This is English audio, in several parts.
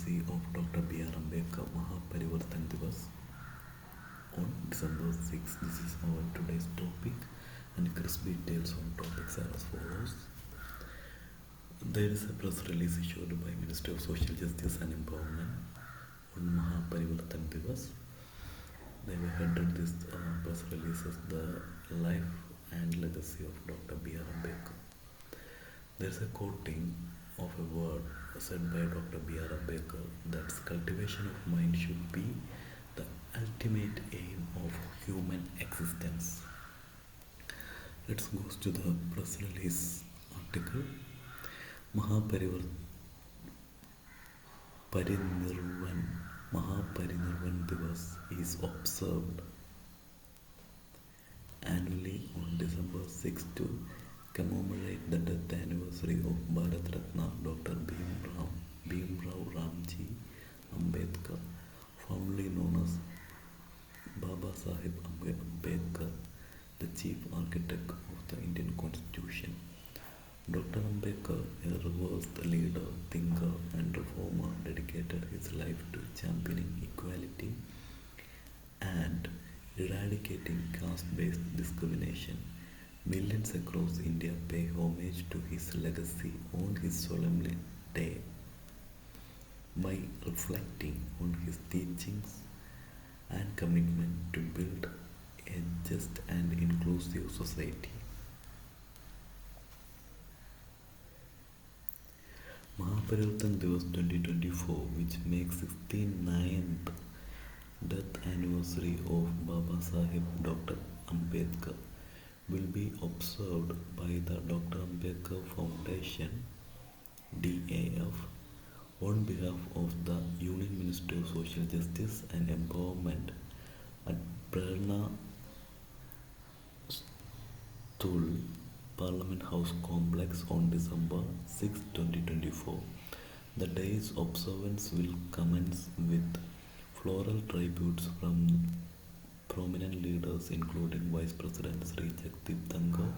legacy of Dr. B.R. Ambedkar Mahaparinirvan Diwas on December 6. This is our today's topic, and crisp details on topics are as follows. There is a press release issued by Ministry of Social Justice and Empowerment on Mahaparinirvan Diwas. They were headed this press release as the life and legacy of Dr. B.R. Ambedkar. There is a quoting of a word said by Dr. B.R. Ambedkar that cultivation of mind should be the ultimate aim of human existence. Let's go to the press release article. Mahaparinirvan Diwas is observed annually on December 6 to commemorate the death anniversary of Bharat Ratna Dr. Bhimrao Ramji Ambedkar, formerly known as Baba Sahib Ambedkar, the chief architect of the Indian Constitution. Dr. Ambedkar, a reversed leader, thinker, and reformer, dedicated his life to championing equality and eradicating caste-based discrimination. Millions across India pay homage to his legacy on his solemn day by reflecting on his teachings and commitment to build a just and inclusive society. Mahaparinirvan Diwas 2024, which makes 69th death anniversary of Baba Sahib Dr. Ambedkar, will be observed by the Dr. Ambedkar Foundation (DAF) on behalf of the Union Ministry of Social Justice and Empowerment at Prerna Stool Parliament House Complex on December 6, 2024. The day's observance will commence with floral tributes from prominent leaders including Vice President Sri Jagdeep Dhankhar,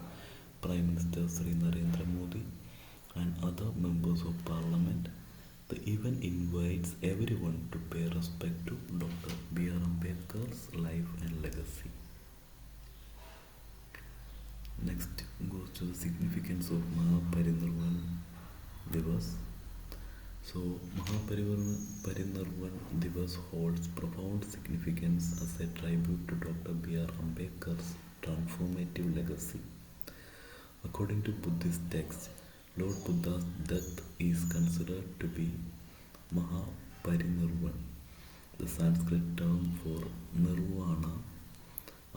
Prime Minister Sri Narendra Modi, and other members of Parliament. The event invites everyone to pay respect to Dr. B.R. Ambedkar's life and legacy. Next goes to the significance of Mahaparinirvan Diwas. So, Mahaparinirvan Diwas holds profound significance as a tribute to Dr. B.R. Ambedkar's transformative legacy. According to Buddhist texts, Lord Buddha's death is considered to be Mahaparinirvan, the Sanskrit term for nirvana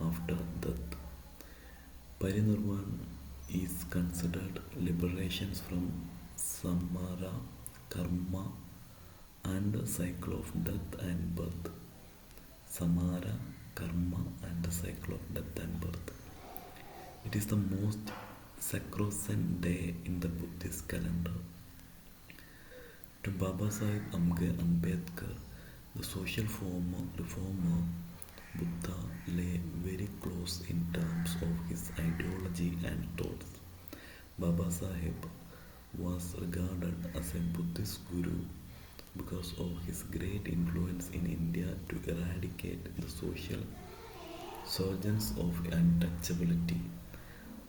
after death. Parinirvan is considered liberation from samsara, karma, and the cycle of death and birth. Samara, karma, and the cycle of death and birth. It is the most sacrosanct day in the Buddhist calendar. To Baba Sahib Ambedkar, the social reformer, Buddha lay very close in terms of his ideology and thoughts. Baba Sahib was regarded as a Buddhist guru because of his great influence in India to eradicate the social scourges of untouchability.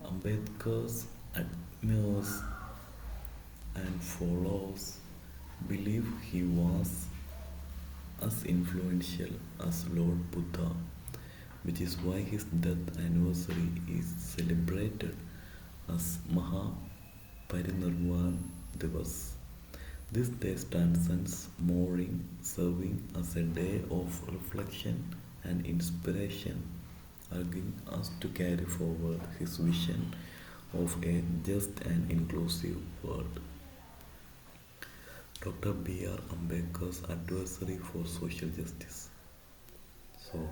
Ambedkar's admirers and followers believe he was as influential as Lord Buddha, which is why his death anniversary is celebrated as Mahaparinirvan Diwas. This day transcends mourning, serving as a day of reflection and inspiration, urging us to carry forward his vision of a just and inclusive world. Dr. B.R. Ambedkar's adversary for social justice. So,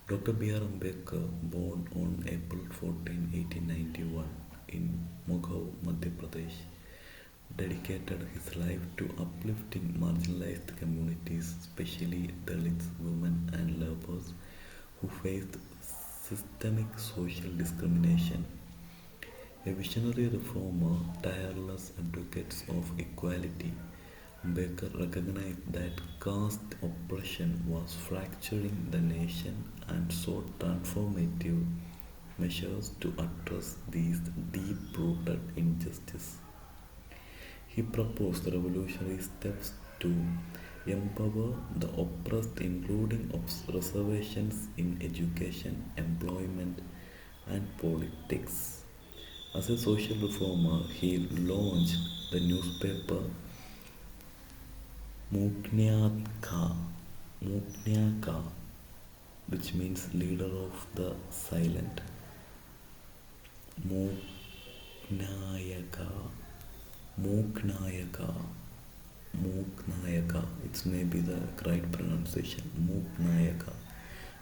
Dr. B.R. Ambedkar, born on April 14, 1891 in Mughal, Madhya Pradesh, dedicated his life to uplifting marginalized communities, especially Dalits, women, and laborers who faced systemic social discrimination. A visionary reformer, tireless advocates of equality, Baker recognized that caste oppression was fracturing the nation and sought transformative measures to address these deep-rooted injustices. He proposed revolutionary steps to empower the oppressed, including reservations in education, employment, and politics. As a social reformer, he launched the newspaper Muknyaka, Muknyaka, which means leader of the silent. Muknayaka, Muknayaka, Muknayaka. It may be the right pronunciation. Muknayaka,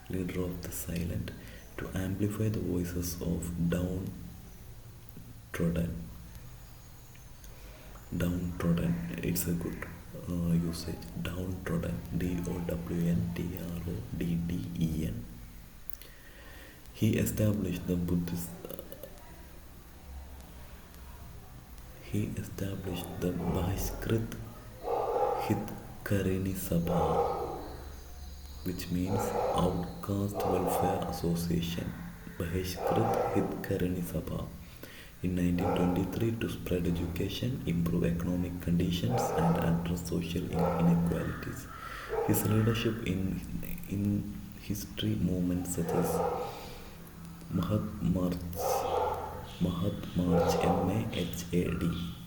leader of the silent, to amplify the voices of downtrodden. Downtrodden. It's a good usage. Downtrodden. Downtrodden. He established the Buddhist. He established the Bahishkrit Hitkarini Sabha, which means Outcast Welfare Association. Bahishkrit Hitkarini Sabha in 1923 to spread education, improve economic conditions, and address social inequalities. His leadership in history movements such as Mahat March, MAHAD,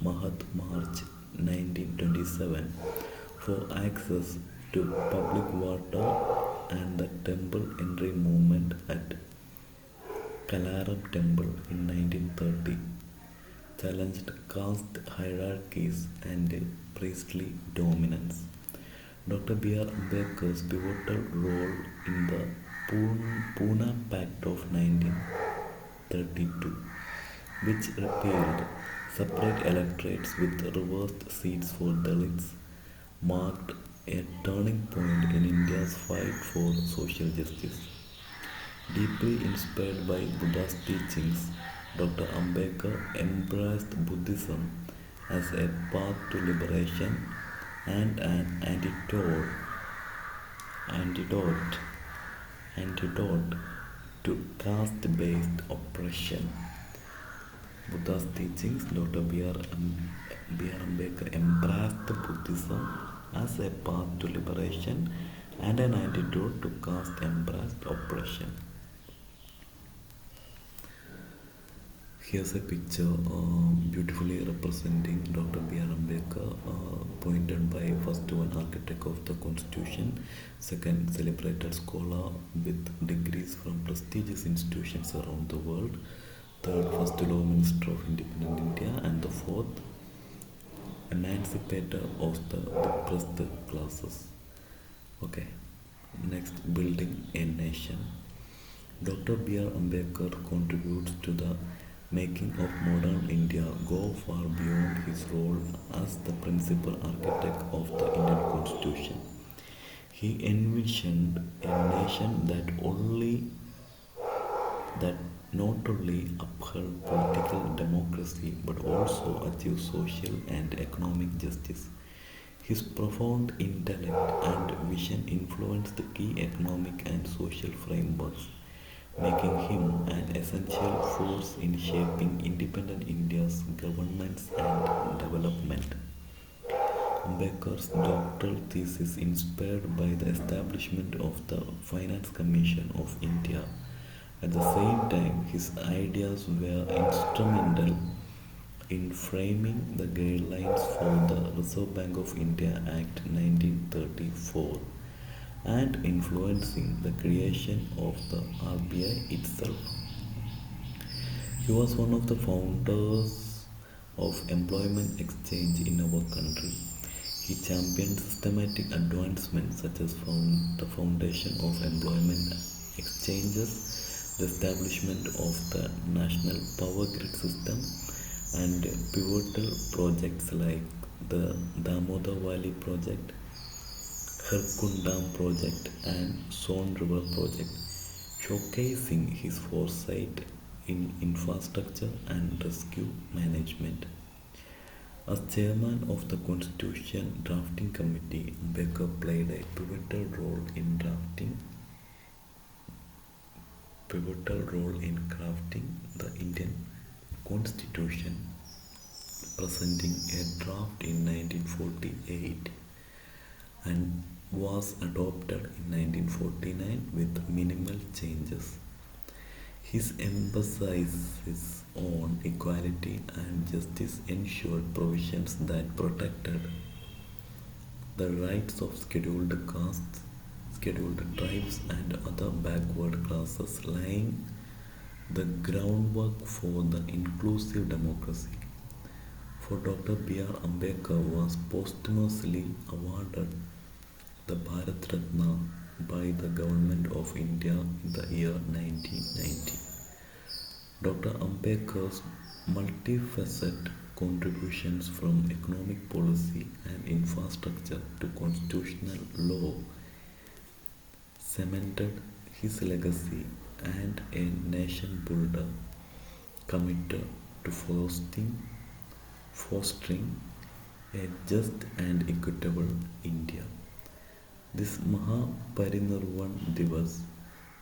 Mahat March 1927 for access to public water and the temple entry movement at Kalaram Temple in 1930 challenged caste hierarchies and priestly dominance. Dr. B.R. Ambedkar's pivotal role in the Pune Pact of 1932, which repealed separate electorates with reversed seats for Dalits, marked a turning point in India's fight for social justice. Deeply inspired by Buddha's teachings, Dr. Ambedkar embraced Buddhism as a path to liberation and an antidote to caste-based oppression. Buddha's teachings, Dr. B.R. Ambedkar embraced Buddhism as a path to liberation and an antidote to caste-embraced oppression. Here's a picture beautifully representing Dr. B.R. Ambedkar, appointed by first one architect of the Constitution, second celebrated scholar with degrees from prestigious institutions around the world, third first law minister of independent India, and the fourth emancipator of the depressed classes. Okay, next, building a nation. Dr. B.R. Ambedkar contributes to the making of modern India go far beyond his role as the principal architect of the Indian Constitution. He envisioned a nation that not only upheld political democracy but also achieved social and economic justice. His profound intellect and vision influenced the key economic and social frameworks, making him an essential force in shaping independent India's governance and development. Ambedkar's doctoral thesis, inspired by the establishment of the Finance Commission of India. At the same time, his ideas were instrumental in framing the guidelines for the Reserve Bank of India Act 1934 and influencing the creation of the RBI itself. He was one of the founders of employment exchange in our country. He championed systematic advancements such as the foundation of employment exchanges, the establishment of the national power grid system, and pivotal projects like the Damodar Valley project, Harkundam project, and Son River project, showcasing his foresight in infrastructure and rescue management. As chairman of the Constitution Drafting Committee, Ambedkar played a pivotal role in crafting the Indian Constitution, presenting a draft in 1948 and was adopted in 1949 with minimal changes. His emphasis on equality and justice ensured provisions that protected the rights of scheduled castes, scheduled tribes, and other backward classes, laying the groundwork for the inclusive democracy. For Dr. B.R. Ambedkar was posthumously awarded the Bharat Ratna by the Government of India in the year 1990. Dr. Ambedkar's multifaceted contributions from economic policy and infrastructure to constitutional law cemented his legacy and a nation builder committed to fostering a just and equitable India. This Mahaparinirvan Diwas,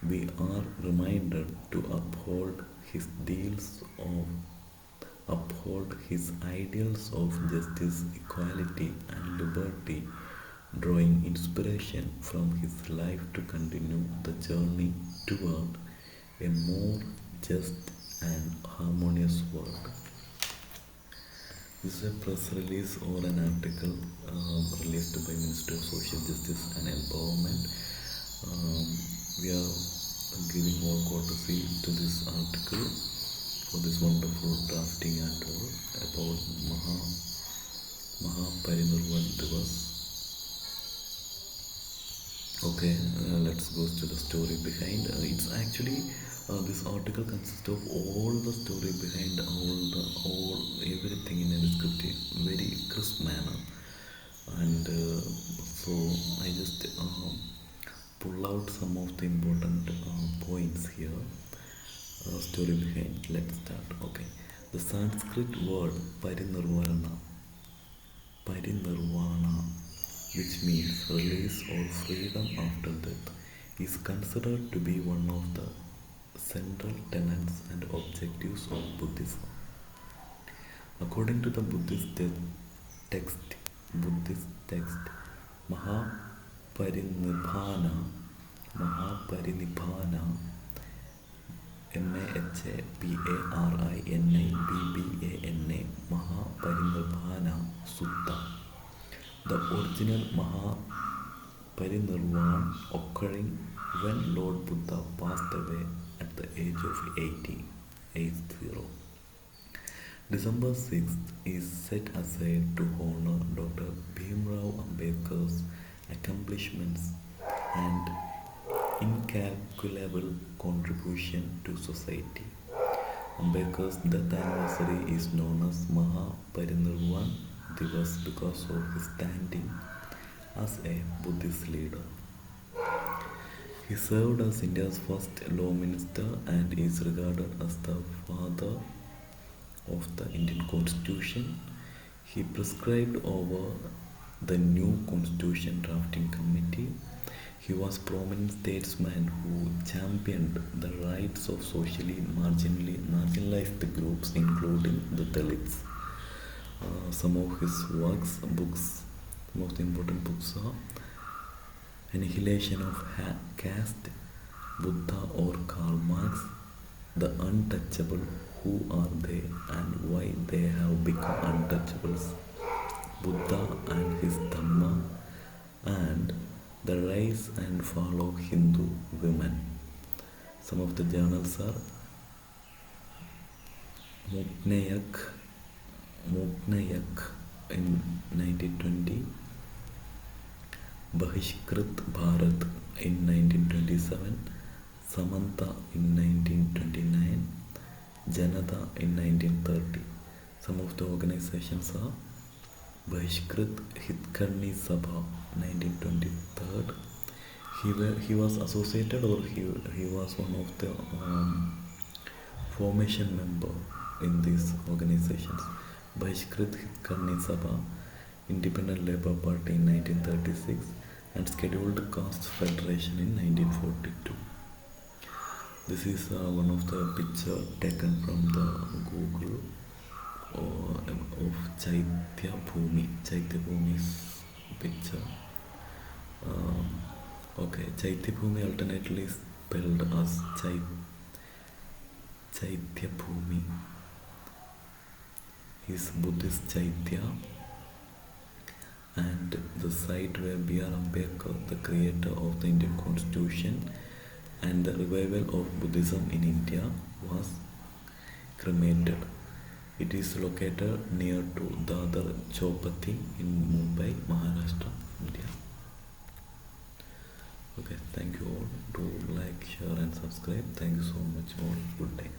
we are reminded to uphold his ideals of justice, equality, and liberty, drawing inspiration from his life to continue the journey toward a more just and harmonious world. This is a press release or an article released by Ministry of Social Justice and Empowerment. We are giving all courtesy to this article for this wonderful drafting and all about Mahaparinirvan Diwas. Okay, let's go to the story behind. It's actually this article consists of all the story behind all everything in a descriptive, very crisp manner, and so I just pull out some of the important points here. Story behind. Let's start. Okay, the Sanskrit word parinirvana, which means release or freedom after death, is considered to be one of the central tenets and objectives of Buddhism. According to the Buddhist text, Mahaparinibbana, Mahaparinibbana, Mahaparinibbana Sutta. The original Mahaparinirvan occurring when Lord Buddha passed away at the age of 80. December 6th is set aside to honor Dr. Bhimrao Ambedkar's accomplishments and incalculable contribution to society. Ambedkar's death anniversary is known as Mahaparinirvan Diwas because of his standing as a Buddhist leader. He served as India's first law minister and is regarded as the father of the Indian Constitution. He presided over the new Constitution Drafting Committee. He was a prominent statesman who championed the rights of socially marginalized groups, including the Dalits. Some of his books, most important books are Annihilation of Caste, Buddha or Karl Marx, The Untouchable, Who Are They and Why They Have Become Untouchables, Buddha and His Dhamma, and The Rise and Fall of Hindu Women. Some of the journals are Muknayak in 1920, Bahishkrit Bharat in 1927, Samanta in 1929, Janata in 1930. Some of the organizations are Bahishkrit Hitkarni Sabha 1923. He was associated or he was one of the formation member in these organizations. Bahishkrit Karni Sabha, Independent Labour Party in 1936, and Scheduled Castes Federation in 1942. This is one of the picture taken from the Google of Chaitya Bhumi. Chaitya Bhumi's picture. Okay, Chaitya Bhumi alternately spelled as Chaitya Bhumi is Buddhist Chaitya, and the site where B.R. Ambedkar, the creator of the Indian Constitution and the revival of Buddhism in India, was cremated. It is located near to Dadar Chowpatty in Mumbai, Maharashtra, India. Okay, thank you all. Do like, share and subscribe. Thank you so much all. Good day.